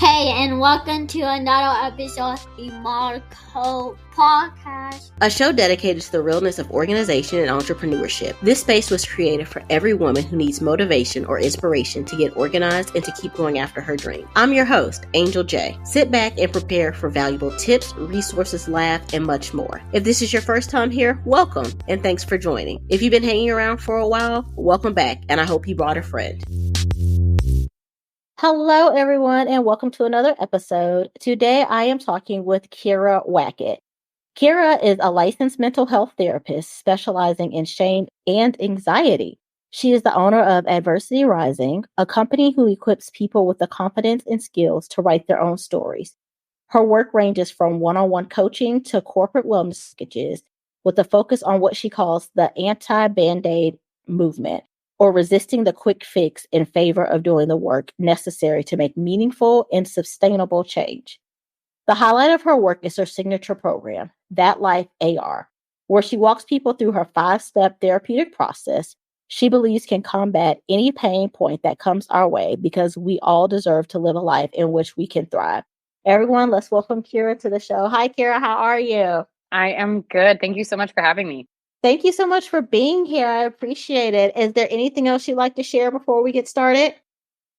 Hey, and welcome to another episode of the Marco Podcast, a show dedicated to the realness of organization and entrepreneurship. This space was created for every woman who needs motivation or inspiration to get organized and to keep going after her dream. I'm your host, Angel J. Sit back and prepare for valuable tips, resources, laughs, and much more. If this is your first time here, welcome, and thanks for joining. If you've been hanging around for a while, welcome back, and I hope you brought a friend. Hello, everyone, and welcome to another episode. Today, I am talking with Kyira Wackett. Kyira is a licensed mental health therapist specializing in shame and anxiety. She is the owner of Adversity Rising, a company who equips people with the confidence and skills to write their own stories. Her work ranges from one-on-one coaching to corporate wellness packages, with a focus on what she calls the anti-Band-Aid movement, or resisting the quick fix in favor of doing the work necessary to make meaningful and sustainable change. The highlight of her work is her signature program, That Life AR, where she walks people through her 5-step therapeutic process she believes can combat any pain point that comes our way because we all deserve to live a life in which we can thrive. Everyone, let's welcome Kyira to the show. Hi, Kyira. How are you? I am good. Thank you so much for having me. Thank you so much for being here. I appreciate it. Is there anything else you'd like to share before we get started?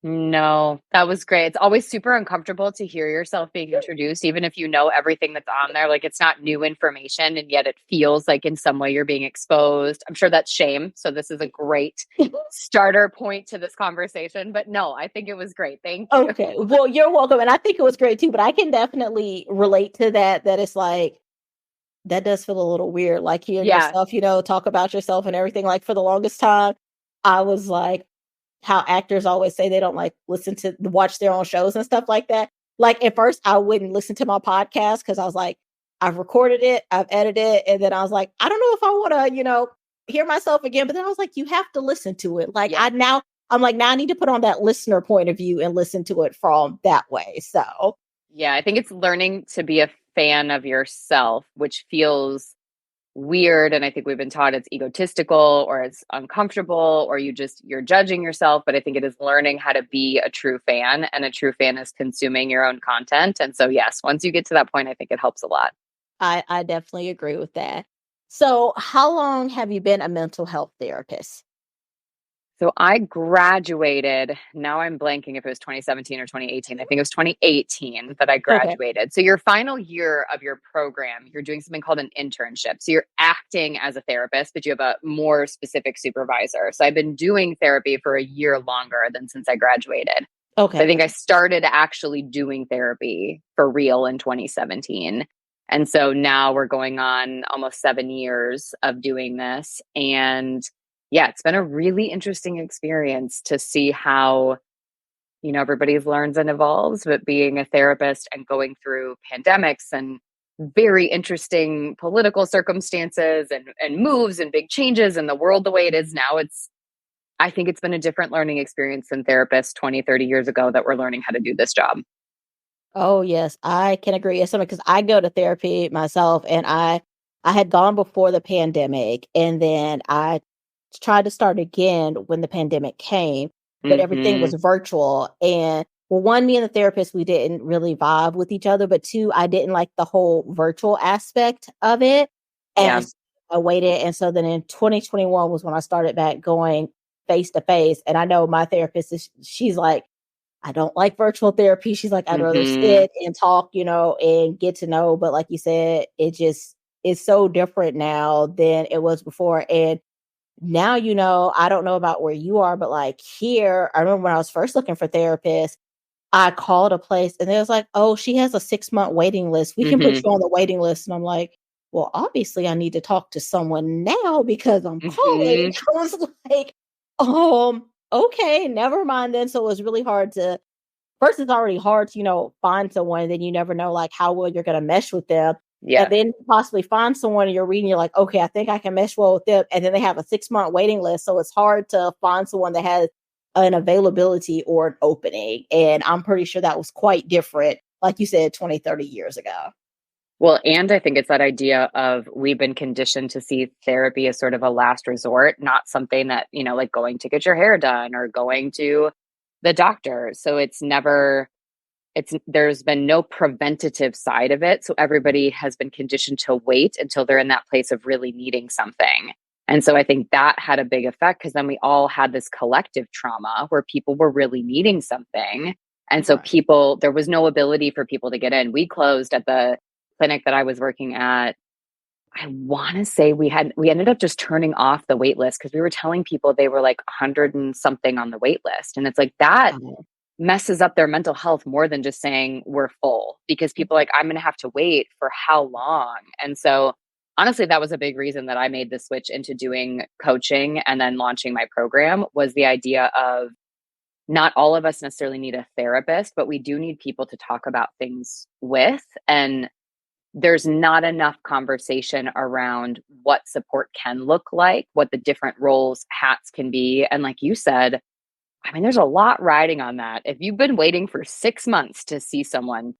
No, that was great. It's always super uncomfortable to hear yourself being introduced, even if you know everything that's on there. Like, it's not new information, and yet it feels like in some way you're being exposed. I'm sure that's shame. So this is a great starter point to this conversation. But no, I think it was great. Thank you. Okay. Well, you're welcome. And I think it was great too, but I can definitely relate to that it's like, that does feel a little weird, like hearing yourself, talk about yourself and everything. Like, for the longest time, I was like, how actors always say they don't like watch their own shows and stuff like that. Like, at first I wouldn't listen to my podcast because I was like, I've recorded it, I've edited it. And then I was like, I don't know if I want to, hear myself again. But then I was like, you have to listen to it. Like, now I need to put on that listener point of view and listen to it from that way. So yeah, I think it's learning to be a fan of yourself, which feels weird. And I think we've been taught it's egotistical or it's uncomfortable or you're judging yourself. But I think it is learning how to be a true fan, and a true fan is consuming your own content. And so, yes, once you get to that point, I think it helps a lot. I definitely agree with that. So how long have you been a mental health therapist? So I graduated, now I'm blanking if it was 2017 or 2018. I think it was 2018 that I graduated. Okay. So your final year of your program, you're doing something called an internship. So you're acting as a therapist, but you have a more specific supervisor. So I've been doing therapy for a year longer than since I graduated. Okay. So I think I started actually doing therapy for real in 2017. And so now we're going on almost 7 years of doing this. And yeah, it's been a really interesting experience to see how, everybody learns and evolves, but being a therapist and going through pandemics and very interesting political circumstances and moves and big changes in the world the way it is now, I think it's been a different learning experience than therapists 20, 30 years ago that were learning how to do this job. Oh, yes, I can agree. It's something because I go to therapy myself, and I had gone before the pandemic, and then I tried to start again when the pandemic came, but everything was virtual. And well, one, me and the therapist, we didn't really vibe with each other, but two, I didn't like the whole virtual aspect of it. And I waited. And so then in 2021 was when I started back going face to face. And I know my therapist, she's like, I don't like virtual therapy. She's like, I'd rather sit and talk, and get to know. But like you said, it just is so different now than it was before. And now, I don't know about where you are, but like here, I remember when I was first looking for therapists, I called a place and they was like, oh, she has a 6-month waiting list. We can put you on the waiting list. And I'm like, well, obviously I need to talk to someone now because I'm calling. I was like, okay, never mind then. So it was really hard first, it's already hard to, find someone, and then you never know like how well you're going to mesh with them. Yeah. And then possibly find someone and you're reading, you're like, okay, I think I can mesh well with them. And then they have a 6-month waiting list. So it's hard to find someone that has an availability or an opening. And I'm pretty sure that was quite different, like you said, 20, 30 years ago. Well, and I think it's that idea of we've been conditioned to see therapy as sort of a last resort, not something that, like going to get your hair done or going to the doctor. So it's never there's been no preventative side of it. So everybody has been conditioned to wait until they're in that place of really needing something. And so I think that had a big effect, because then we all had this collective trauma where people were really needing something. And so there was no ability for people to get in. We closed at the clinic that I was working at. I want to say we ended up just turning off the wait list, because we were telling people they were like 100 and something on the wait list. And it's like that messes up their mental health more than just saying we're full, because people are like, I'm going to have to wait for how long? And so honestly, that was a big reason that I made the switch into doing coaching and then launching my program, was the idea of not all of us necessarily need a therapist, but we do need people to talk about things with. And there's not enough conversation around what support can look like, what the different roles, hats can be. And like you said, I mean, there's a lot riding on that. If you've been waiting for 6 months to see someone,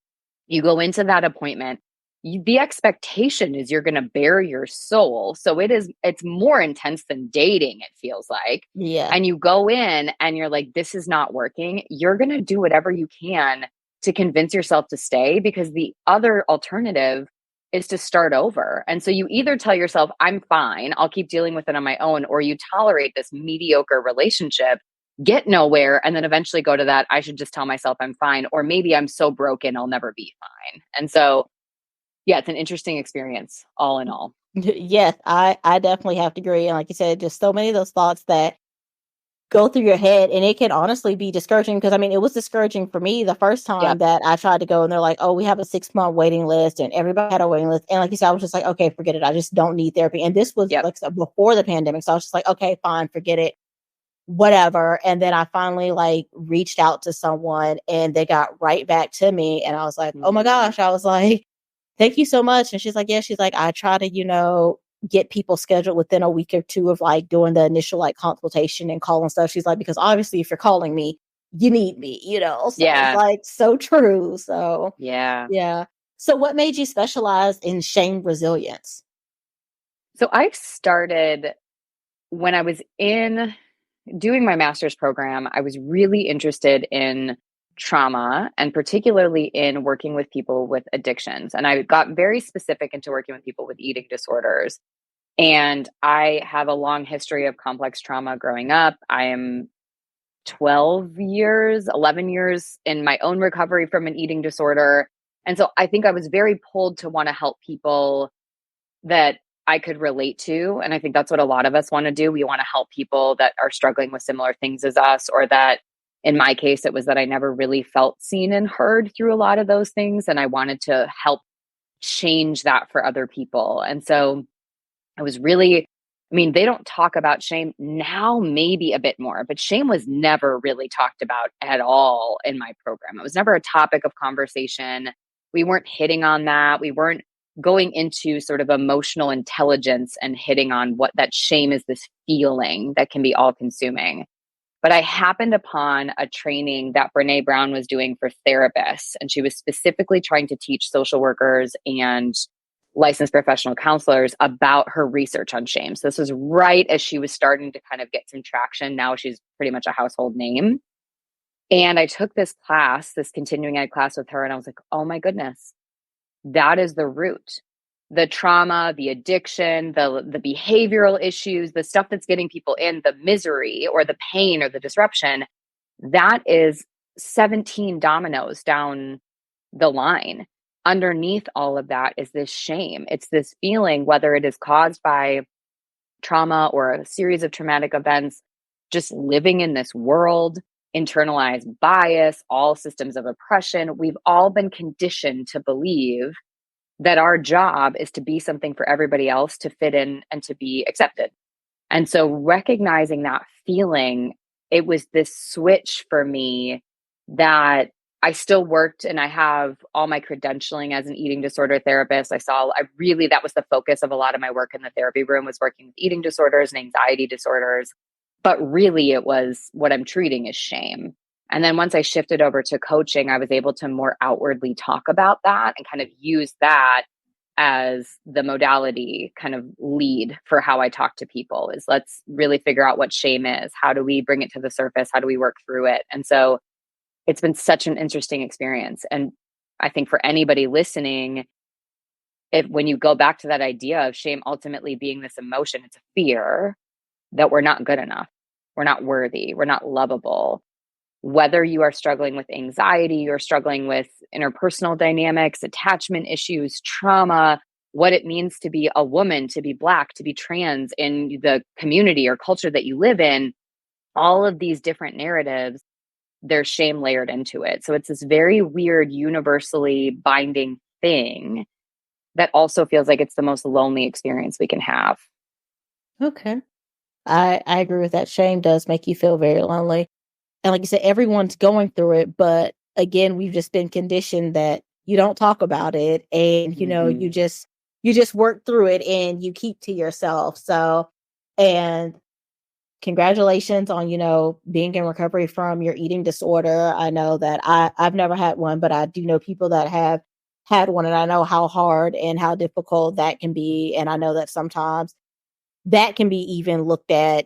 you go into that appointment, the expectation is you're going to bare your soul. So it's more intense than dating, it feels like. Yeah. And you go in and you're like, this is not working. You're going to do whatever you can to convince yourself to stay, because the other alternative is to start over. And so you either tell yourself, I'm fine, I'll keep dealing with it on my own, or you tolerate this mediocre relationship, get nowhere, and then eventually go to that, I should just tell myself I'm fine, or maybe I'm so broken I'll never be fine. And so yeah, it's an interesting experience all in all. Yes, I definitely have to agree. And like you said, just so many of those thoughts that go through your head, and it can honestly be discouraging, because I mean, it was discouraging for me the first time that I tried to go, and they're like, oh, we have a 6-month waiting list, and everybody had a waiting list. And like you said, I was just like, okay, forget it. I just don't need therapy. And this was like before the pandemic. So I was just like, okay, fine, forget it, whatever. And then I finally like reached out to someone, and they got right back to me, and I was like, oh my gosh, I was like, thank you so much. And she's like, yeah, she's like, I try to, get people scheduled within a week or two of like doing the initial like consultation and call and stuff. She's like, because obviously if you're calling me, you need me, so it's like so true. So yeah. So what made you specialize in shame resilience? So I started when I was doing my master's program. I was really interested in trauma, and particularly in working with people with addictions. And I got very specific into working with people with eating disorders. And I have a long history of complex trauma growing up. I am 11 years in my own recovery from an eating disorder. And so I think I was very pulled to want to help people that I could relate to. And I think that's what a lot of us want to do. We want to help people that are struggling with similar things as us, or that, in my case, it was that I never really felt seen and heard through a lot of those things. And I wanted to help change that for other people. And so I was really, they don't talk about shame now, maybe a bit more, but shame was never really talked about at all in my program. It was never a topic of conversation. We weren't hitting on that. We weren't going into sort of emotional intelligence and hitting on what that shame is, this feeling that can be all consuming. But I happened upon a training that Brene Brown was doing for therapists, and she was specifically trying to teach social workers and licensed professional counselors about her research on shame. So this was right as she was starting to kind of get some traction. Now she's pretty much a household name. And I took this continuing ed class with her, and I was like, oh my goodness, that is the root. The trauma, the addiction, the behavioral issues, the stuff that's getting people in, the misery or the pain or the disruption, that is 17 dominoes down the line. Underneath all of that is this shame. It's this feeling, whether it is caused by trauma or a series of traumatic events, just living in this world, internalized bias, all systems of oppression. We've all been conditioned to believe that our job is to be something for everybody else, to fit in and to be accepted. And so recognizing that feeling, it was this switch for me that I still worked, and I have all my credentialing as an eating disorder therapist. That was the focus of a lot of my work in the therapy room, was working with eating disorders and anxiety disorders. But really it was what I'm treating is shame. And then once I shifted over to coaching, I was able to more outwardly talk about that and kind of use that as the modality kind of lead for how I talk to people, is let's really figure out what shame is. How do we bring it to the surface? How do we work through it? And so it's been such an interesting experience. And I think for anybody listening, when you go back to that idea of shame ultimately being this emotion, it's a fear that we're not good enough, we're not worthy, we're not lovable. Whether you are struggling with anxiety, you're struggling with interpersonal dynamics, attachment issues, trauma, what it means to be a woman, to be Black, to be trans in the community or culture that you live in, all of these different narratives, there's shame layered into it. So it's this very weird, universally binding thing that also feels like it's the most lonely experience we can have. Okay. I agree with that. Shame does make you feel very lonely. And like you said, everyone's going through it, but again, we've just been conditioned that you don't talk about it, and you just work through it and you keep to yourself. So, and congratulations on being in recovery from your eating disorder. I know that I've never had one, but I do know people that have had one, and I know how hard and how difficult that can be. And I know that sometimes that can be even looked at,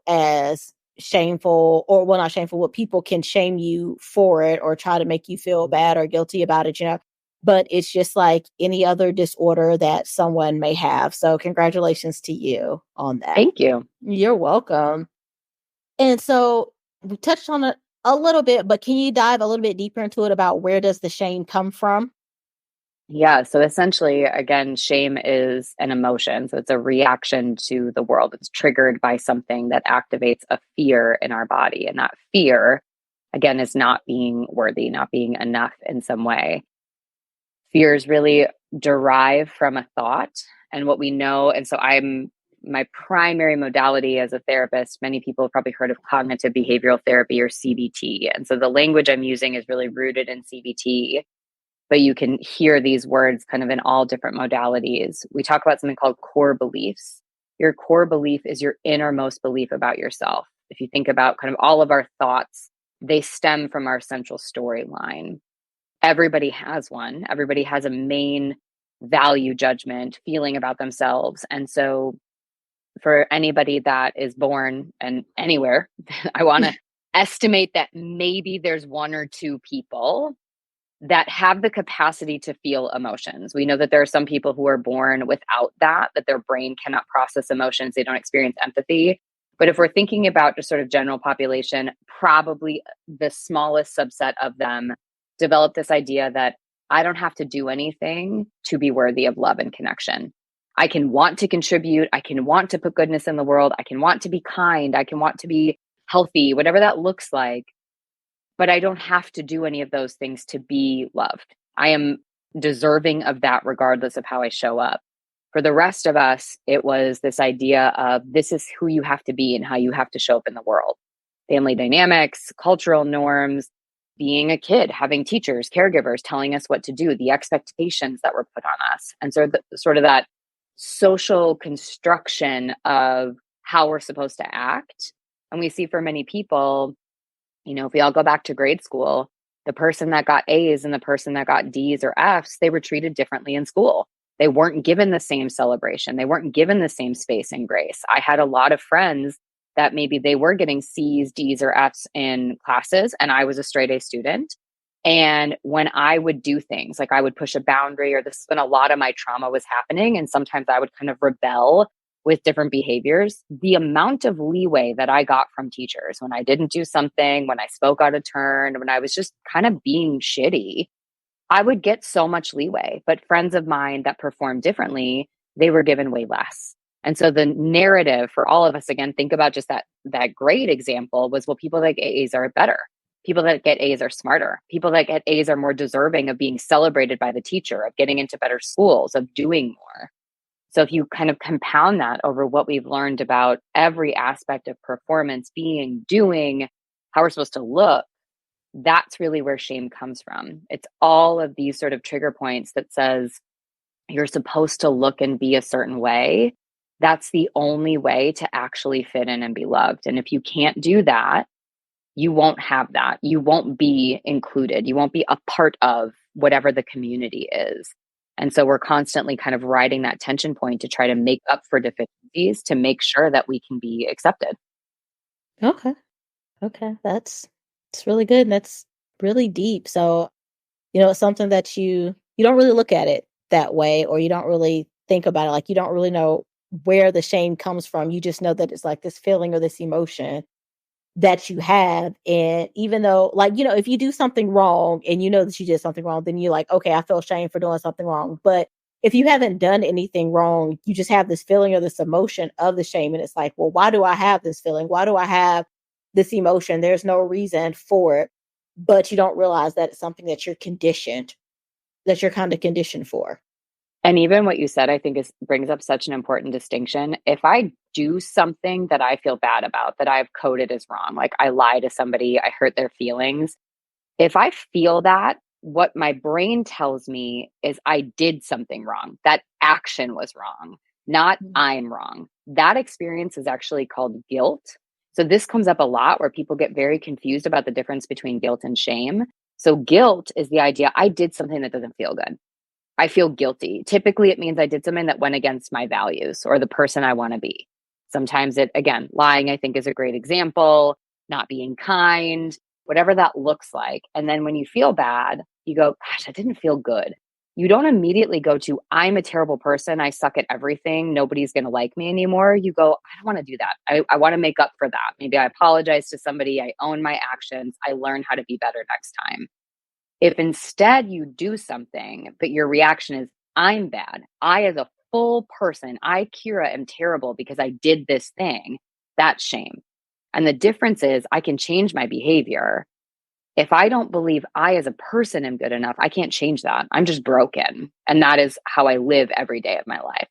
as shameful, or well, not shameful, what people can shame you for it or try to make you feel bad or guilty about it. But it's just like any other disorder that someone may have. So congratulations to you on that. Thank you. You're welcome. And so we touched on it a little bit, but can you dive a little bit deeper into it about where does the shame come from? Yeah. So essentially, again, shame is an emotion. So it's a reaction to the world. It's triggered by something that activates a fear in our body. And that fear, again, is not being worthy, not being enough in some way. Fears really derive from a thought and what we know. And so my primary modality as a therapist, many people have probably heard of cognitive behavioral therapy or CBT. And so the language I'm using is really rooted in CBT, but you can hear these words kind of in all different modalities. We talk about something called core beliefs. Your core belief is your innermost belief about yourself. If you think about kind of all of our thoughts, they stem from our central storyline. Everybody has one. Everybody has a main value judgment feeling about themselves. And so for anybody that is born and anywhere, I want to estimate that maybe there's one or two people that have the capacity to feel emotions. We know that there are some people who are born without that their brain cannot process emotions. They don't experience empathy. But if we're thinking about just sort of general population, probably the smallest subset of them develop this idea that I don't have to do anything to be worthy of love and connection. I can want to contribute. I can want to put goodness in the world. I can want to be kind. I can want to be healthy, whatever that looks like. But I don't have to do any of those things to be loved. I am deserving of that regardless of how I show up. For the rest of us, it was this idea of this is who you have to be and how you have to show up in the world. Family dynamics, cultural norms, being a kid, having teachers, caregivers telling us what to do, the expectations that were put on us. And so sort of that social construction of how we're supposed to act. And we see for many people, if we all go back to grade school, the person that got A's and the person that got D's or F's, they were treated differently in school. They weren't given the same celebration. They weren't given the same space and grace. I had a lot of friends that maybe they were getting C's, D's, or F's in classes, and I was a straight A student. And when I would do things like I would push a boundary, or this is when a lot of my trauma was happening, and sometimes I would kind of rebel with different behaviors, the amount of leeway that I got from teachers when I didn't do something, when I spoke out of turn, when I was just kind of being shitty, I would get so much leeway. But friends of mine that performed differently, they were given way less. And so the narrative for all of us, again, think about just that great example was, well, people that get A's are better. People that get A's are smarter. People that get A's are more deserving of being celebrated by the teacher, of getting into better schools, of doing more. So if you kind of compound that over what we've learned about every aspect of performance, being, doing, how we're supposed to look, that's really where shame comes from. It's all of these sort of trigger points that says you're supposed to look and be a certain way. That's the only way to actually fit in and be loved. And if you can't do that, you won't have that. You won't be included. You won't be a part of whatever the community is. And so we're constantly kind of riding that tension point to try to make up for deficiencies to make sure that we can be accepted. Okay. That's really good. And that's really deep. So, it's something that you don't really look at it that way, or you don't really think about it. Like, you don't really know where the shame comes from. You just know that it's like this feeling or this emotion that you have. And even though, like, if you do something wrong and you know that you did something wrong, then you're like, okay, I feel shame for doing something wrong. But if you haven't done anything wrong, you just have this feeling or this emotion of the shame. And it's like, well, why do I have this feeling? Why do I have this emotion? There's no reason for it. But you don't realize that it's something that you're kind of conditioned for. And even what you said, I think brings up such an important distinction. If I do something that I feel bad about, that I've coded as wrong, like I lie to somebody, I hurt their feelings, if I feel that, what my brain tells me is I did something wrong. That action was wrong, not I'm wrong. That experience is actually called guilt. So this comes up a lot where people get very confused about the difference between guilt and shame. So guilt is the idea I did something that doesn't feel good. I feel guilty. Typically, it means I did something that went against my values or the person I want to be. Sometimes again, lying, I think, is a great example, not being kind, whatever that looks like. And then when you feel bad, you go, gosh, I didn't feel good. You don't immediately go to, I'm a terrible person. I suck at everything. Nobody's going to like me anymore. You go, I don't want to do that. I want to make up for that. Maybe I apologize to somebody. I own my actions. I learn how to be better next time. If instead you do something, but your reaction is, I'm bad. I, as a full person, Kyira, am terrible because I did this thing, that's shame. And the difference is I can change my behavior. If I don't believe I, as a person, am good enough, I can't change that. I'm just broken. And that is how I live every day of my life.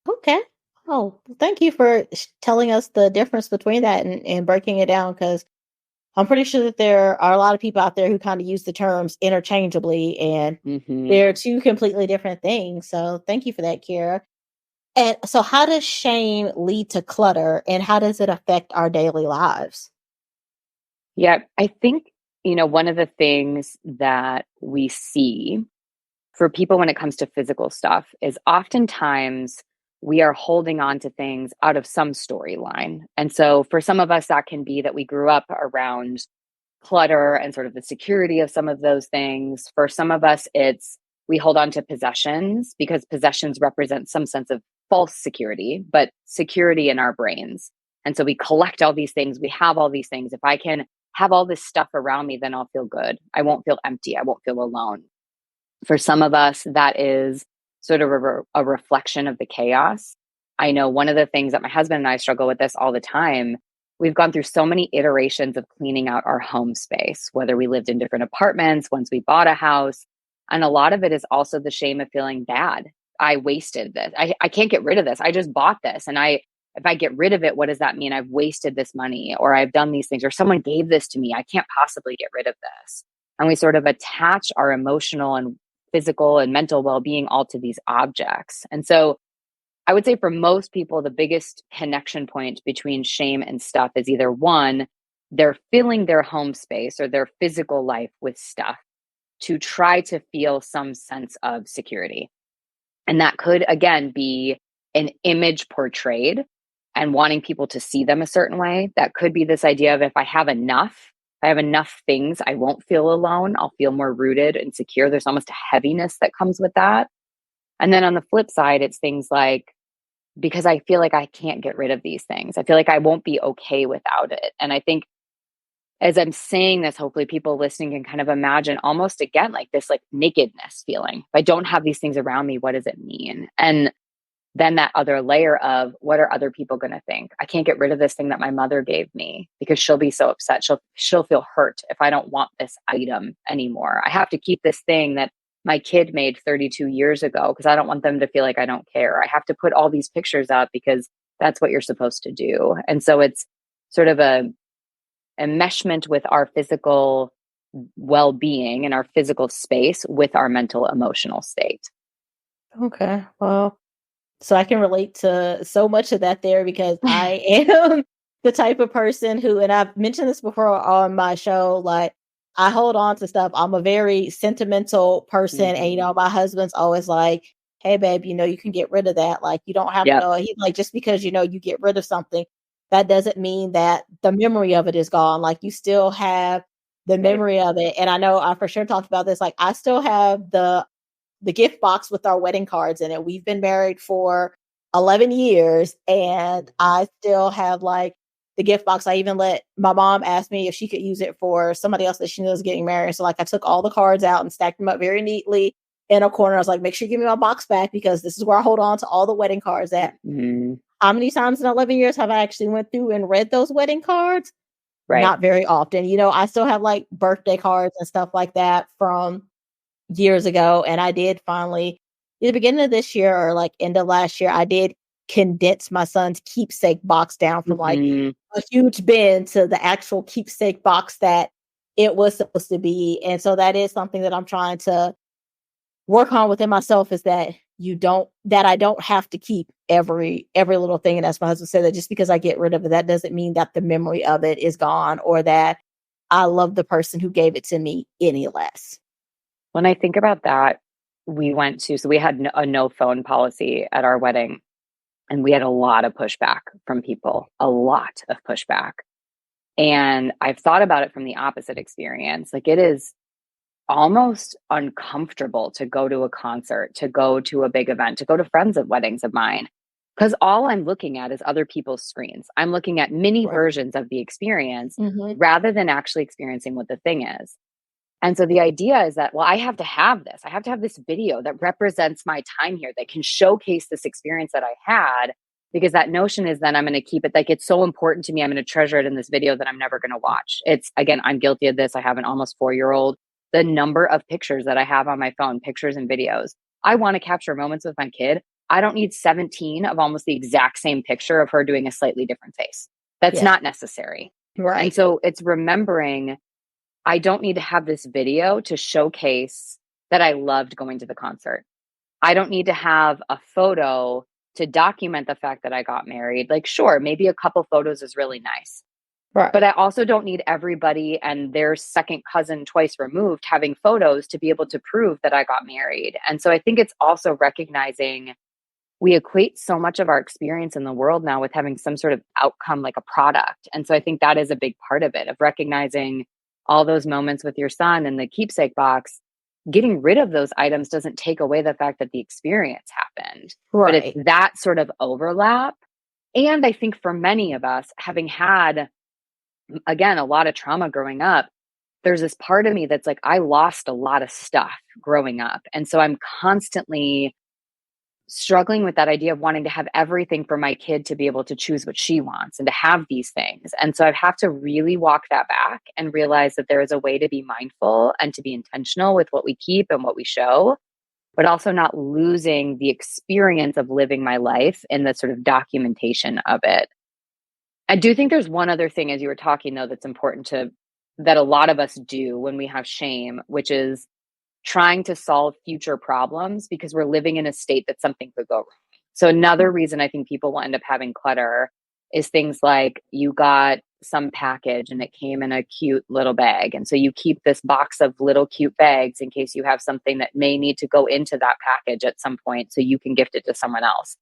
Okay. Oh, thank you for telling us the difference between that and breaking it down, because I'm pretty sure that there are a lot of people out there who kind of use the terms interchangeably, and they're two completely different things. So thank you for that, Kyira. And so how does shame lead to clutter, and how does it affect our daily lives? Yeah, I think, one of the things that we see for people when it comes to physical stuff is oftentimes we are holding on to things out of some storyline. And so for some of us, that can be that we grew up around clutter and sort of the security of some of those things. For some of us, it's we hold on to possessions because possessions represent some sense of false security, but security in our brains. And so we collect all these things. We have all these things. If I can have all this stuff around me, then I'll feel good. I won't feel empty. I won't feel alone. For some of us, that is sort of a reflection of the chaos. I know one of the things that my husband and I struggle with this all the time. We've gone through so many iterations of cleaning out our home space, whether we lived in different apartments, once we bought a house. And a lot of it is also the shame of feeling bad. I wasted this. I can't get rid of this. I just bought this. And if I get rid of it, what does that mean? I've wasted this money, or I've done these things, or someone gave this to me. I can't possibly get rid of this. And we sort of attach our emotional and physical and mental well-being all to these objects. And so I would say for most people, the biggest connection point between shame and stuff is either one, they're filling their home space or their physical life with stuff to try to feel some sense of security. And that could, again, be an image portrayed and wanting people to see them a certain way. That could be this idea of if I have enough things, I won't feel alone. I'll feel more rooted and secure. There's almost a heaviness that comes with that. And then on the flip side, it's things like, because I feel like I can't get rid of these things. I feel like I won't be okay without it. And I think as I'm saying this, hopefully people listening can kind of imagine almost again, like this like nakedness feeling. If I don't have these things around me, what does it mean? And then that other layer of what are other people going to think? I can't get rid of this thing that my mother gave me because she'll be so upset. She'll feel hurt if I don't want this item anymore. I have to keep this thing that my kid made 32 years ago because I don't want them to feel like I don't care. I have to put all these pictures up because that's what you're supposed to do. And so it's sort of a enmeshment with our physical well-being and our physical space with our mental emotional state. Okay. Well, so I can relate to so much of that there, because I am the type of person who, and I've mentioned this before on my show, like I hold on to stuff. I'm a very sentimental person. And, my husband's always like, hey, babe, you can get rid of that. Like, you don't have to go. He's like, just because, you get rid of something, that doesn't mean that the memory of it is gone. Like, you still have the memory of it. And I know I for sure talked about this. Like, I still have the gift box with our wedding cards in it. We've been married for 11 years and I still have like the gift box. I even let my mom ask me if she could use it for somebody else that she knows getting married. So like I took all the cards out and stacked them up very neatly in a corner. I was like, make sure you give me my box back because this is where I hold on to all the wedding cards at. How many times in 11 years have I actually went through and read those wedding cards? Right. Not very often. You know, I still have like birthday cards and stuff like that from years ago. And I did finally, in the beginning of this year or like end of last year, I did condense my son's keepsake box down from like a huge bin to the actual keepsake box that it was supposed to be. And so that is something that I'm trying to work on within myself, is that I don't have to keep every little thing. And as my husband said, that just because I get rid of it, that doesn't mean that the memory of it is gone or that I love the person who gave it to me any less. When I think about that, we had a no phone policy at our wedding, and we had a lot of pushback from people, a lot of pushback. And I've thought about it from the opposite experience. Like, it is almost uncomfortable to go to a concert, to go to a big event, to go to friends of weddings of mine, because all I'm looking at is other people's screens. I'm looking at mini versions of the experience rather than actually experiencing what the thing is. And so the idea is that, well, I have to have this. I have to have this video that represents my time here, that can showcase this experience that I had, because that notion is then I'm going to keep it. Like, it's so important to me. I'm going to treasure it in this video that I'm never going to watch. It's, again, I'm guilty of this. I have an almost 4-year-old. The number of pictures that I have on my phone, pictures and videos. I want to capture moments with my kid. I don't need 17 of almost the exact same picture of her doing a slightly different face. That's not necessary. Right. And so it's remembering, I don't need to have this video to showcase that I loved going to the concert. I don't need to have a photo to document the fact that I got married. Like, sure, maybe a couple photos is really nice. Right. But I also don't need everybody and their second cousin twice removed having photos to be able to prove that I got married. And so I think it's also recognizing we equate so much of our experience in the world now with having some sort of outcome, like a product. And so I think that is a big part of it, of recognizing all those moments with your son in the keepsake box. Getting rid of those items doesn't take away the fact that the experience happened. Right. But it's that sort of overlap. And I think for many of us, having had, again, a lot of trauma growing up, there's this part of me that's like, I lost a lot of stuff growing up. And so I'm constantly struggling with that idea of wanting to have everything for my kid to be able to choose what she wants and to have these things. And so I have to really walk that back and realize that there is a way to be mindful and to be intentional with what we keep and what we show, but also not losing the experience of living my life in the sort of documentation of it. I do think there's one other thing, as you were talking, though, that's important that a lot of us do when we have shame, which is trying to solve future problems because we're living in a state that something could go wrong. So another reason I think people will end up having clutter is things like you got some package and it came in a cute little bag. And so you keep this box of little cute bags in case you have something that may need to go into that package at some point so you can gift it to someone else.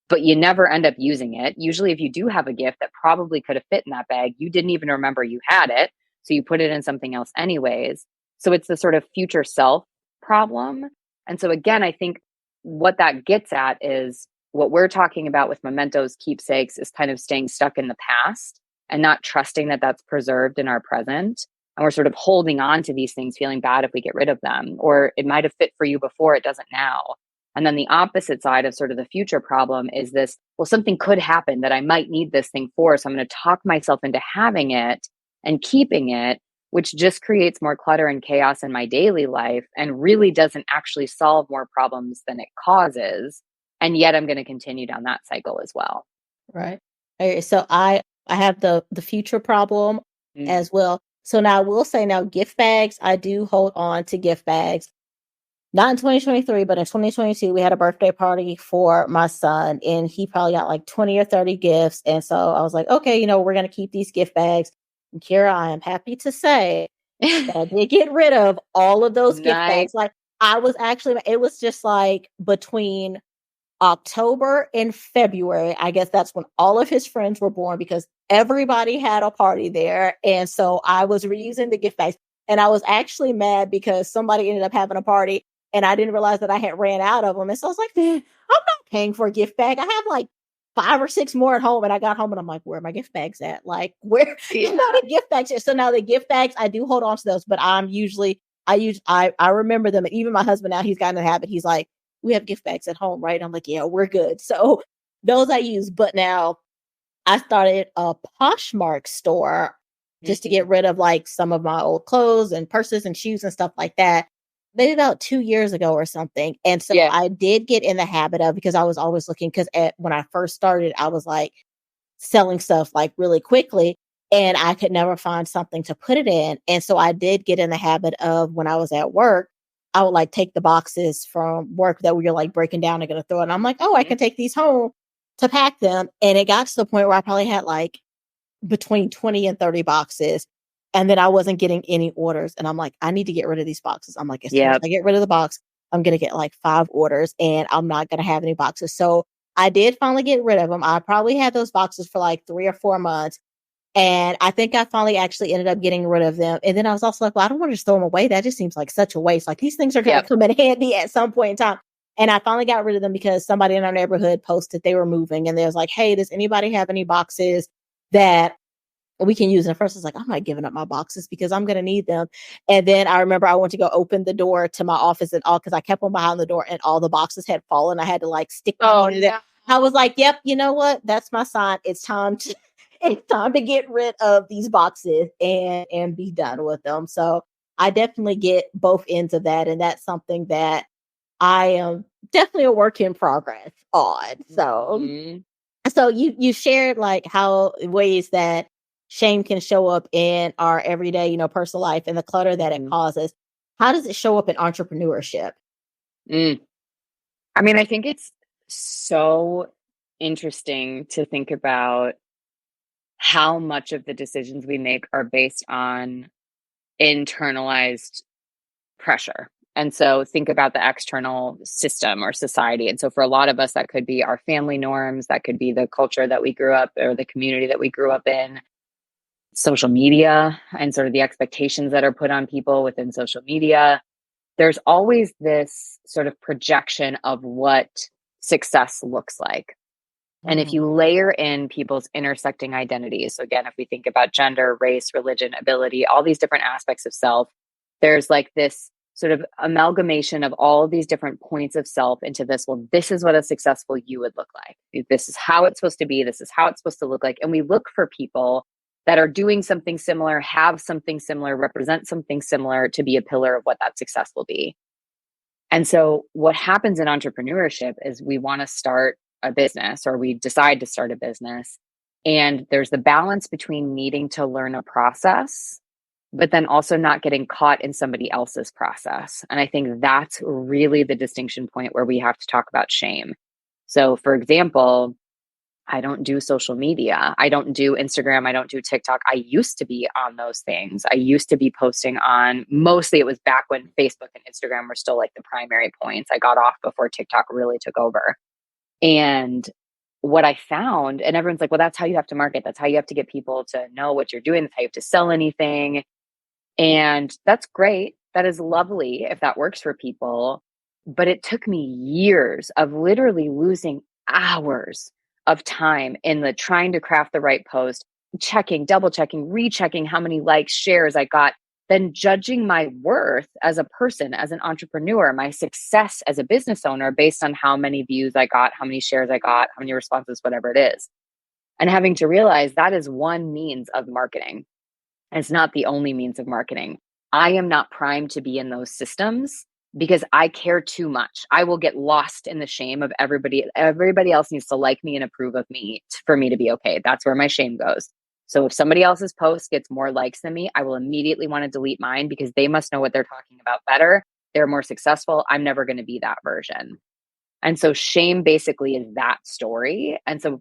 But you never end up using it. Usually if you do have a gift that probably could have fit in that bag, you didn't even remember you had it. So you put it in something else anyways. So it's the sort of future self problem. And so again, I think what that gets at is what we're talking about with mementos, keepsakes, is kind of staying stuck in the past and not trusting that that's preserved in our present. And we're sort of holding on to these things, feeling bad if we get rid of them, or it might have fit for you before, it doesn't now. And then the opposite side of sort of the future problem is this, well, something could happen that I might need this thing for. So I'm going to talk myself into having it and keeping it, which just creates more clutter and chaos in my daily life and really doesn't actually solve more problems than it causes. And yet I'm going to continue down that cycle as well. Right. Okay, so I have the future problem as well. So now I will say now gift bags, I do hold on to gift bags. Not in 2023, but in 2022, we had a birthday party for my son and he probably got like 20 or 30 gifts. And so I was like, okay, we're going to keep these gift bags. And Kyira, I am happy to say that I did get rid of all of those gift bags. Like it was just like between October and February, I guess that's when all of his friends were born because everybody had a party there. And so I was reusing the gift bags. And I was actually mad because somebody ended up having a party and I didn't realize that I had ran out of them. And so I was like, man, I'm not paying for a gift bag. I have like 5 or 6 more at home. And I got home and I'm like, where are my gift bags at? Like, where the gift bags? So now the gift bags, I do hold on to those, but I remember them. And even my husband now, he's gotten in the habit. He's like, we have gift bags at home, right? I'm like, yeah, we're good. So those I use. But now I started a Poshmark store just to get rid of like some of my old clothes and purses and shoes and stuff like that. Maybe about 2 years ago or something. And so I did get in the habit of, because I was always looking, because when I first started, I was like selling stuff like really quickly and I could never find something to put it in. And so I did get in the habit of, when I was at work, I would like take the boxes from work that we were like breaking down and going to throw it. And I'm like, oh, I can take these home to pack them. And it got to the point where I probably had like between 20 and 30 boxes. And then I wasn't getting any orders. And I'm like, I need to get rid of these boxes. I'm like, as soon as I get rid of the box, I'm going to get like 5 orders and I'm not going to have any boxes. So I did finally get rid of them. I probably had those boxes for like 3 or 4 months. And I think I finally actually ended up getting rid of them. And then I was also like, well, I don't want to just throw them away. That just seems like such a waste. Like, these things are going to come in handy at some point in time. And I finally got rid of them because somebody in our neighborhood posted they were moving. And they was like, hey, does anybody have any boxes that we can use? And at first I was like, I'm not giving up my boxes because I'm going to need them. And then I remember I went to go open the door to my office and all, because I kept them behind the door and all the boxes had fallen. I had to like stick my hand in there. I was like, yep, you know what? That's my sign. It's time to get rid of these boxes and be done with them. So I definitely get both ends of that. And that's something that I am definitely a work in progress on. So you shared like how ways that shame can show up in our everyday, personal life and the clutter that it causes. How does it show up in entrepreneurship? I mean, I think it's so interesting to think about how much of the decisions we make are based on internalized pressure. And so think about the external system or society. And so for a lot of us, that could be our family norms, that could be the culture that we grew up, or the community that we grew up in, social media, and sort of the expectations that are put on people within social media. There's always this sort of projection of what success looks like. And if you layer in people's intersecting identities, so again, if we think about gender, race, religion, ability, all these different aspects of self, there's like this sort of amalgamation of all of these different points of self into this, well, this is what a successful you would look like. This is how it's supposed to be. This is how it's supposed to look like. And we look for people that are doing something similar, have something similar, represent something similar to be a pillar of what that success will be. And so what happens in entrepreneurship is we want to start a business, or we decide to start a business. And there's the balance between needing to learn a process, but then also not getting caught in somebody else's process. And I think that's really the distinction point where we have to talk about shame. So for example, I don't do social media. I don't do Instagram. I don't do TikTok. I used to be on those things. I used to be posting on, mostly it was back when Facebook and Instagram were still like the primary points. I got off before TikTok really took over. And what I found, and everyone's like, well, that's how you have to market. That's how you have to get people to know what you're doing. That's how you have to sell anything. And that's great. That is lovely if that works for people. But it took me years of literally losing hours of time in the trying to craft the right post, checking, double checking, rechecking how many likes, shares I got, then judging my worth as a person, as an entrepreneur, my success as a business owner based on how many views I got, how many shares I got, how many responses, whatever it is. And having to realize that is one means of marketing. And it's not the only means of marketing. I am not primed to be in those systems because I care too much. I will get lost in the shame of everybody. Everybody else needs to like me and approve of me for me to be okay. That's where my shame goes. So if somebody else's post gets more likes than me, I will immediately want to delete mine because they must know what they're talking about better. They're more successful. I'm never going to be that version. And so shame basically is that story. And so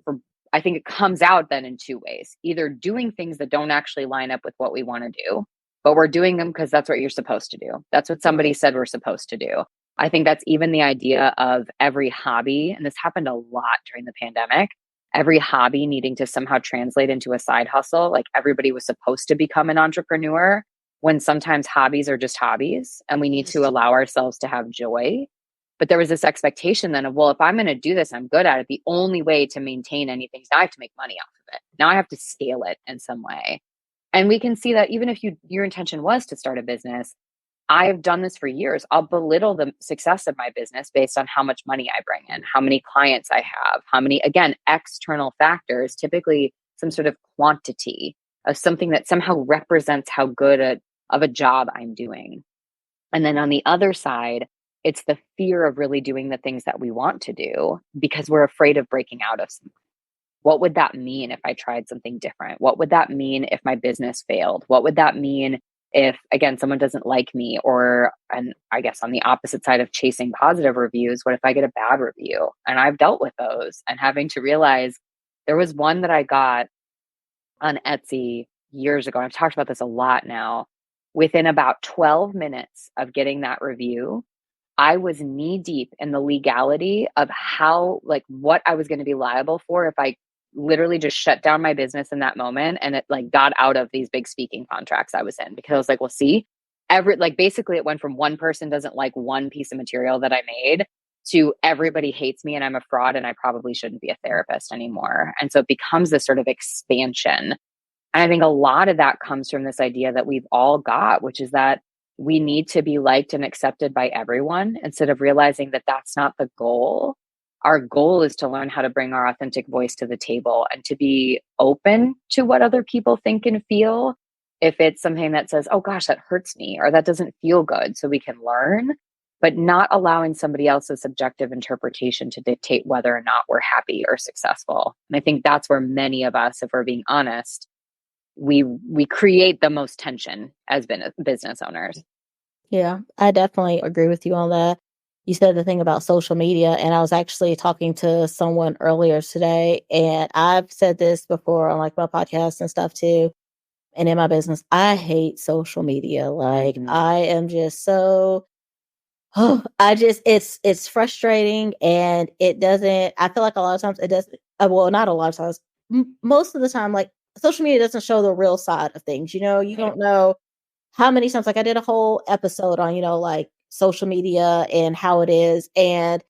I think it comes out then in 2 ways, either doing things that don't actually line up with what we want to do, but we're doing them because that's what you're supposed to do. That's what somebody said we're supposed to do. I think that's even the idea of every hobby. And this happened a lot during the pandemic. Every hobby needing to somehow translate into a side hustle. Like everybody was supposed to become an entrepreneur. when sometimes hobbies are just hobbies and we need to allow ourselves to have joy. But there was this expectation then of, well, if I'm going to do this, I'm good at it. The only way to maintain anything is now I have to make money off of it. Now I have to scale it in some way. And we can see that even if your intention was to start a business, I've done this for years. I'll belittle the success of my business based on how much money I bring in, how many clients I have, how many, again, external factors, typically some sort of quantity of something that somehow represents how good of a job I'm doing. And then on the other side, it's the fear of really doing the things that we want to do because we're afraid of breaking out of something. What would that mean if I tried something different? What would that mean if my business failed? What would that mean if, again, someone doesn't like me? Or, and I guess on the opposite side of chasing positive reviews, what if I get a bad review? And I've dealt with those and having to realize there was one that I got on Etsy years ago. I've talked about this a lot now. Within about 12 minutes of getting that review, I was knee deep in the legality of what I was going to be liable for if I literally just shut down my business in that moment and it got out of these big speaking contracts I was in, because I was like, well, see, basically it went from one person doesn't like one piece of material that I made to everybody hates me and I'm a fraud and I probably shouldn't be a therapist anymore. And so it becomes this sort of expansion. And I think a lot of that comes from this idea that we've all got, which is that we need to be liked and accepted by everyone instead of realizing that that's not the goal. Our goal is to learn how to bring our authentic voice to the table and to be open to what other people think and feel. If it's something that says, oh gosh, that hurts me, or that doesn't feel good, so we can learn, but not allowing somebody else's subjective interpretation to dictate whether or not we're happy or successful. And I think that's where many of us, if we're being honest, we create the most tension as business owners. Yeah, I definitely agree with you on that. You said the thing about social media, and I was actually talking to someone earlier today, and I've said this before on my podcast and stuff too, and in my business, I hate social media. I am just so it's frustrating, and it doesn't, I feel like a lot of times it doesn't, well, not a lot of times, most of the time, social media doesn't show the real side of things. You don't know how many times, I did a whole episode on, social media and how it is. And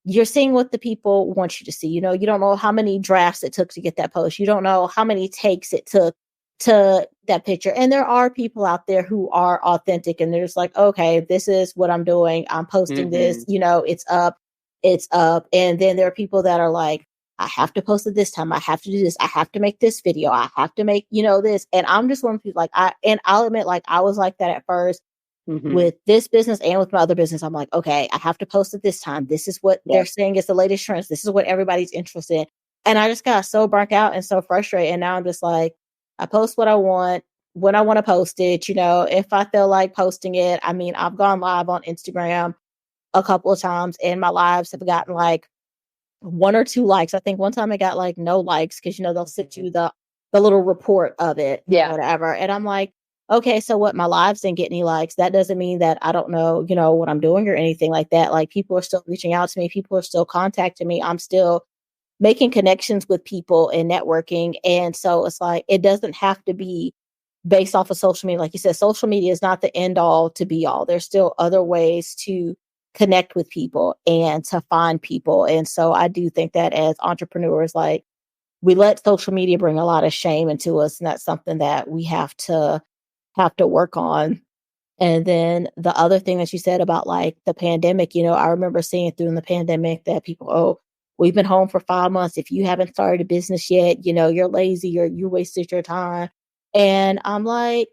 you're seeing what the people want you to see. You don't know how many drafts it took to get that post. You don't know how many takes it took to that picture. And there are people out there who are authentic and they're just like, okay, this is what I'm doing. I'm posting this, it's up, it's up. And then there are people that are like, I have to post it this time. I have to do this. I have to make this video. I have to make, this. And I'm just one of people I'll admit, I was like that at first with this business and with my other business. I'm like, okay, I have to post it this time. This is what they're saying is the latest trends. This is what everybody's interested in. And I just got so burnt out and so frustrated. And now I'm just like, I post what I want when I want to post it. If I feel like posting it, I've gone live on Instagram a couple of times and my lives have gotten 1 or 2 likes. I think one time I got no likes because they'll send you the little report of it, whatever. And I'm like, okay, so what? My lives didn't get any likes. That doesn't mean that I don't know, what I'm doing or anything like that. People are still reaching out to me. People are still contacting me. I'm still making connections with people and networking. And so it's it doesn't have to be based off of social media. Like you said, social media is not the end all to be all. There's still other ways to connect with people and to find people. And so I do think that as entrepreneurs, we let social media bring a lot of shame into us. And that's something that we have to work on. And then the other thing that you said about the pandemic, I remember seeing through the pandemic that people, we've been home for 5 months. If you haven't started a business yet, you're lazy, you wasted your time. And I'm like,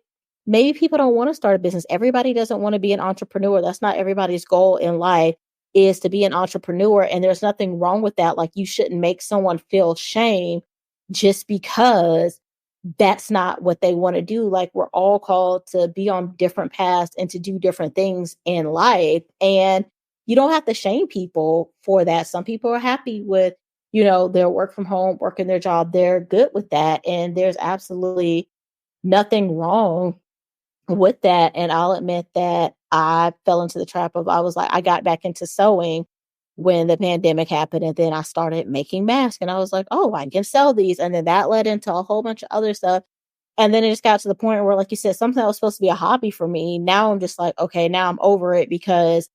maybe people don't want to start a business. Everybody doesn't want to be an entrepreneur. That's not everybody's goal in life, is to be an entrepreneur. And there's nothing wrong with that. You shouldn't make someone feel shame just because that's not what they want to do. We're all called to be on different paths and to do different things in life. And you don't have to shame people for that. Some people are happy with, their work from home, working their job. They're good with that. And there's absolutely nothing wrong with that. And I'll admit that I fell into the trap of, I got back into sewing when the pandemic happened. And then I started making masks and I was like, oh, I can sell these. And then that led into a whole bunch of other stuff. And then it just got to the point where, like you said, something that was supposed to be a hobby for me, now I'm just like, okay, now I'm over it because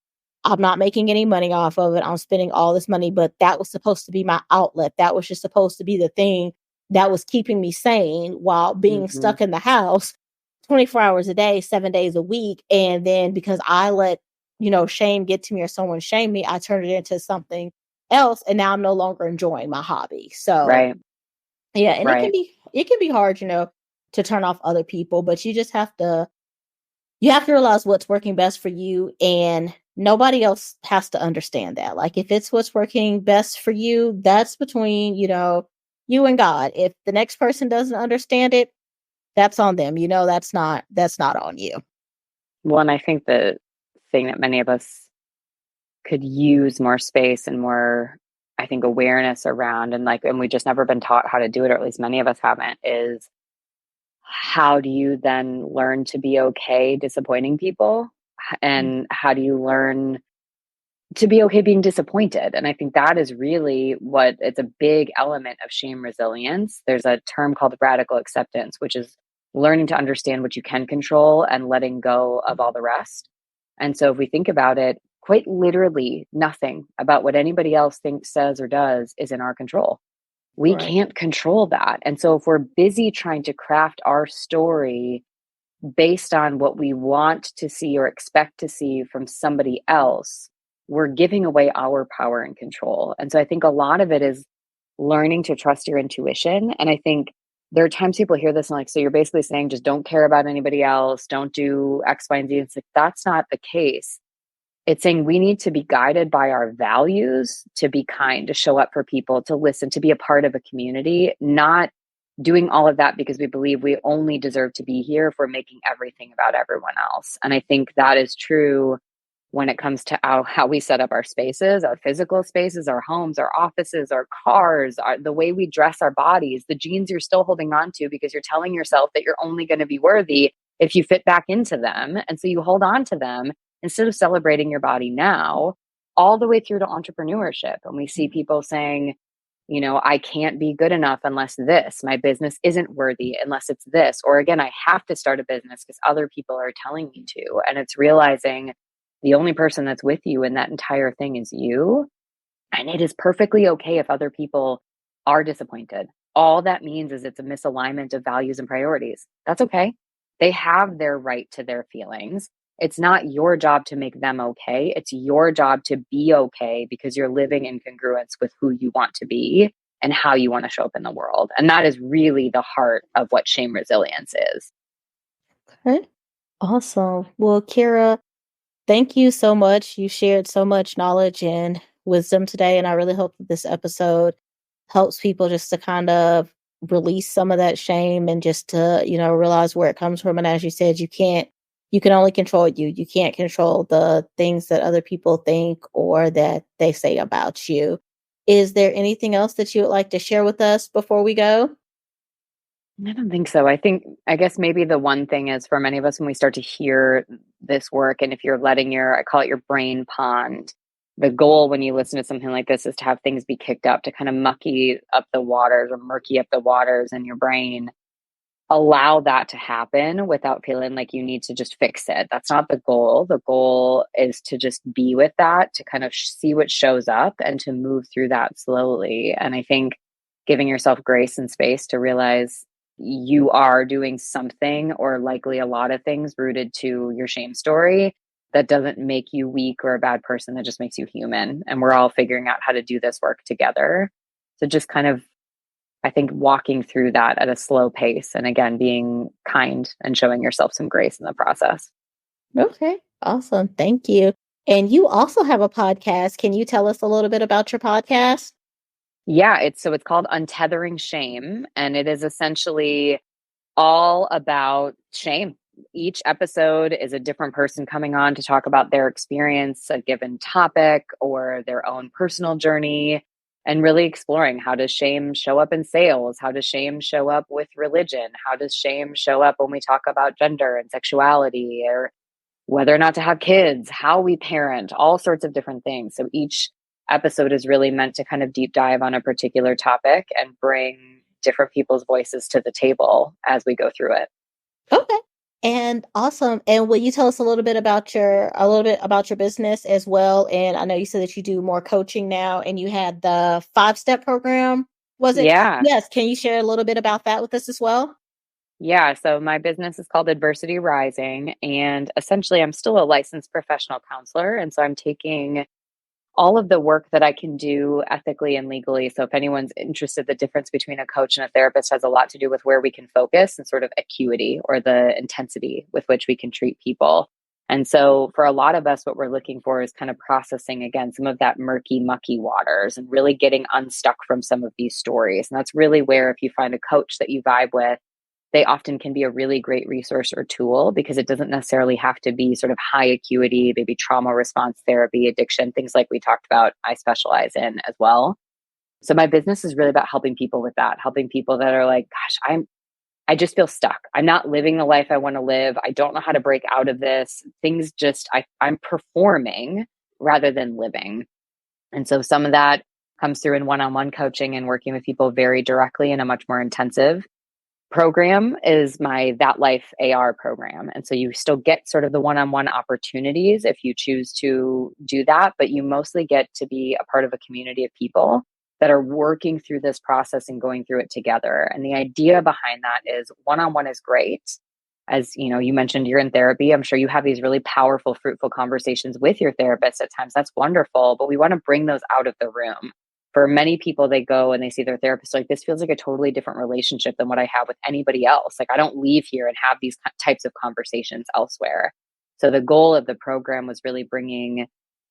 I'm not making any money off of it. I'm spending all this money, but that was supposed to be my outlet. That was just supposed to be the thing that was keeping me sane while being stuck in the house 24 hours a day, 7 days a week. And then because I let, shame get to me or someone shame me, I turned it into something else. And now I'm no longer enjoying my hobby. So, Right. yeah. And Right. it can be hard, to turn off other people, but you just have to realize what's working best for you, and nobody else has to understand that. Like, if it's what's working best for you, that's between, you and God. If the next person doesn't understand it, that's on them. That's not on you. Well, and I think the thing that many of us could use more space and more, I think, awareness around, and we just never been taught how to do it, or at least many of us haven't, is how do you then learn to be okay disappointing people? And how do you learn to be okay being disappointed? And I think that is really it's a big element of shame resilience. There's a term called radical acceptance, which is learning to understand what you can control and letting go of all the rest. And so if we think about it, quite literally nothing about what anybody else thinks, says, or does is in our control. We Right. can't control that. And so if we're busy trying to craft our story based on what we want to see or expect to see from somebody else, we're giving away our power and control. And so I think a lot of it is learning to trust your intuition. And I think there are times people hear this and like, so you're basically saying just don't care about anybody else, don't do X, Y, and Z. It's like, that's not the case. It's saying we need to be guided by our values, to be kind, to show up for people, to listen, to be a part of a community, not doing all of that because we believe we only deserve to be here if we're making everything about everyone else. And I think that is true when it comes to how we set up our spaces, our physical spaces, our homes, our offices, our cars, the way we dress our bodies, the jeans you're still holding on to because you're telling yourself that you're only going to be worthy if you fit back into them. And so you hold on to them instead of celebrating your body now, all the way through to entrepreneurship. And we see people saying, I can't be good enough unless this, my business isn't worthy unless it's this, or again, I have to start a business because other people are telling me to. And it's realizing the only person that's with you in that entire thing is you. And it is perfectly okay if other people are disappointed. All that means is it's a misalignment of values and priorities. That's okay. They have their right to their feelings. It's not your job to make them okay. It's your job to be okay because you're living in congruence with who you want to be and how you want to show up in the world. And that is really the heart of what shame resilience is. Okay. Awesome. Well, Kyira, thank you so much. You shared so much knowledge and wisdom today, and I really hope that this episode helps people just to kind of release some of that shame and just to, realize where it comes from. And as you said, you can only control you. You can't control the things that other people think or that they say about you. Is there anything else that you would like to share with us before we go? I don't think so. I guess maybe the one thing is for many of us when we start to hear this work, and if you're letting I call it your brain pond, the goal when you listen to something like this is to have things be kicked up, to kind of mucky up the waters or murky up the waters in your brain. Allow that to happen without feeling like you need to just fix it. That's not the goal. The goal is to just be with that, to kind of see what shows up and to move through that slowly. And I think giving yourself grace and space to realize you are doing something, or likely a lot of things, rooted to your shame story that doesn't make you weak or a bad person. That just makes you human. And we're all figuring out how to do this work together. So just kind of, I think, walking through that at a slow pace, and again, being kind and showing yourself some grace in the process. Okay. Awesome. Thank you. And you also have a podcast. Can you tell us a little bit about your podcast? Yeah, it's called Untethering Shame, and it is essentially all about shame. Each episode is a different person coming on to talk about their experience, a given topic, or their own personal journey, and really exploring, how does shame show up in sales? How does shame show up with religion? How does shame show up when we talk about gender and sexuality, or whether or not to have kids, how we parent, all sorts of different things. So each episode is really meant to kind of deep dive on a particular topic and bring different people's voices to the table as we go through it. Okay. And awesome. And will you tell us a little bit about your business as well? And I know you said that you do more coaching now and you had the 5-step program. Was it? Yeah. Yes. Can you share a little bit about that with us as well? Yeah. So my business is called Adversity Rising. And essentially, I'm still a licensed professional counselor. And so I'm taking all of the work that I can do ethically and legally. So if anyone's interested, the difference between a coach and a therapist has a lot to do with where we can focus and sort of acuity or the intensity with which we can treat people. And so for a lot of us, what we're looking for is kind of processing again some of that murky, mucky waters and really getting unstuck from some of these stories. And that's really where, if you find a coach that you vibe with, they often can be a really great resource or tool, because it doesn't necessarily have to be sort of high acuity, maybe trauma response therapy, addiction, things like we talked about, I specialize in as well. So my business is really about helping people with that, helping people that are like, gosh, I just feel stuck. I'm not living the life I want to live. I don't know how to break out of this. Things just, I'm performing rather than living. And so some of that comes through in one-on-one coaching and working with people very directly in a much more intensive program is my That Life AR program. And so you still get sort of the one-on-one opportunities if you choose to do that, but you mostly get to be a part of a community of people that are working through this process and going through it together. And the idea behind that is one-on-one is great. As you know, you mentioned you're in therapy. I'm sure you have these really powerful, fruitful conversations with your therapist at times. That's wonderful, but we want to bring those out of the room. For many people, they go and they see their therapist like, this feels like a totally different relationship than what I have with anybody else. Like, I don't leave here and have these types of conversations elsewhere. So the goal of the program was really bringing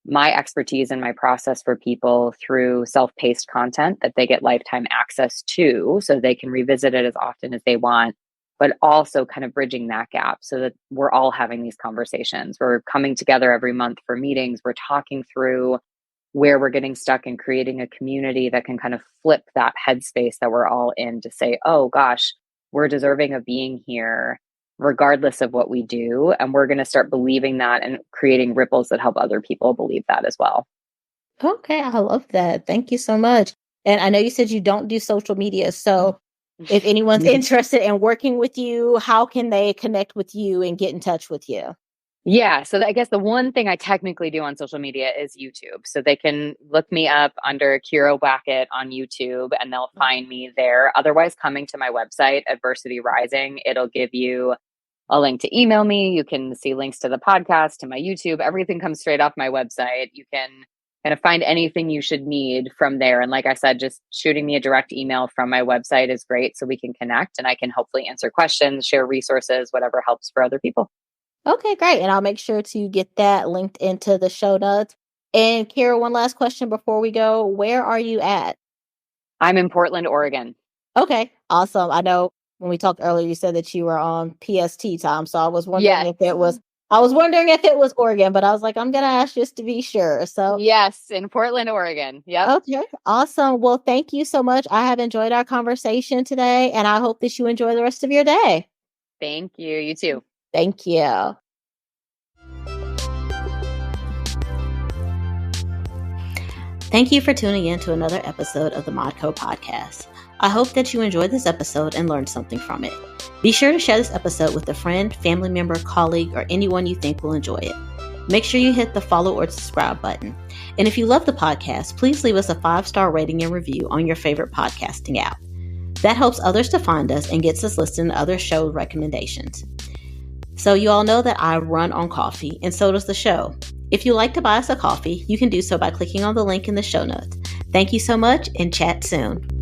my expertise and my process for people through self-paced content that they get lifetime access to, so they can revisit it as often as they want, but also kind of bridging that gap so that we're all having these conversations. We're coming together every month for meetings. We're talking through where we're getting stuck and creating a community that can kind of flip that headspace that we're all in to say, oh gosh, we're deserving of being here regardless of what we do. And we're going to start believing that and creating ripples that help other people believe that as well. Okay, I love that. Thank you so much. And I know you said you don't do social media. So if anyone's interested in working with you, how can they connect with you and get in touch with you? Yeah. So I guess the one thing I technically do on social media is YouTube. So they can look me up under Kyira Wackett on YouTube and they'll find me there. Otherwise, coming to my website, Adversity Rising, it'll give you a link to email me. You can see links to the podcast, to my YouTube. Everything comes straight off my website. You can kind of find anything you should need from there. And like I said, just shooting me a direct email from my website is great so we can connect and I can hopefully answer questions, share resources, whatever helps for other people. Okay, great. And I'll make sure to get that linked into the show notes. And Kyira, one last question before we go. Where are you at? I'm in Portland, Oregon. Okay, awesome. I know when we talked earlier, you said that you were on PST time. So I was wondering if it was Oregon, but I was like, I'm going to ask just to be sure. So yes, in Portland, Oregon. Yep. Okay, awesome. Well, thank you so much. I have enjoyed our conversation today, and I hope that you enjoy the rest of your day. Thank you. You too. Thank you. Thank you for tuning in to another episode of the Modco Podcast. I hope that you enjoyed this episode and learned something from it. Be sure to share this episode with a friend, family member, colleague, or anyone you think will enjoy it. Make sure you hit the follow or subscribe button. And if you love the podcast, please leave us a 5-star rating and review on your favorite podcasting app. That helps others to find us and gets us listed in other show recommendations. So you all know that I run on coffee, and so does the show. If you'd like to buy us a coffee, you can do so by clicking on the link in the show notes. Thank you so much, and chat soon.